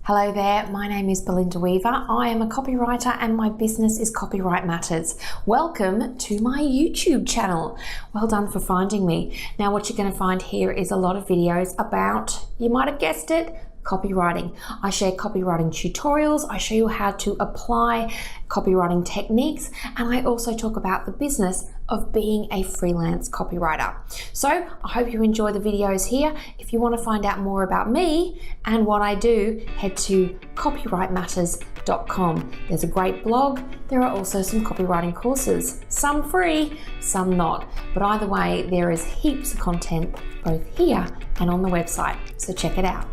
Hello there, my name is Belinda Weaver. I am a copywriter and my business is Copyright Matters. Welcome to my YouTube channel. Well done for finding me. Now what you're going to find here is a lot of videos about, you might have guessed it, copywriting. I share copywriting tutorials, I show you how to apply copywriting techniques, and I also talk about the business of being a freelance copywriter. So I hope you enjoy the videos here. If you want to find out more about me and what I do, head to copywritematters.com. There's a great blog. There are also some copywriting courses, some free, some not. But either way, there is heaps of content both here and on the website. So check it out.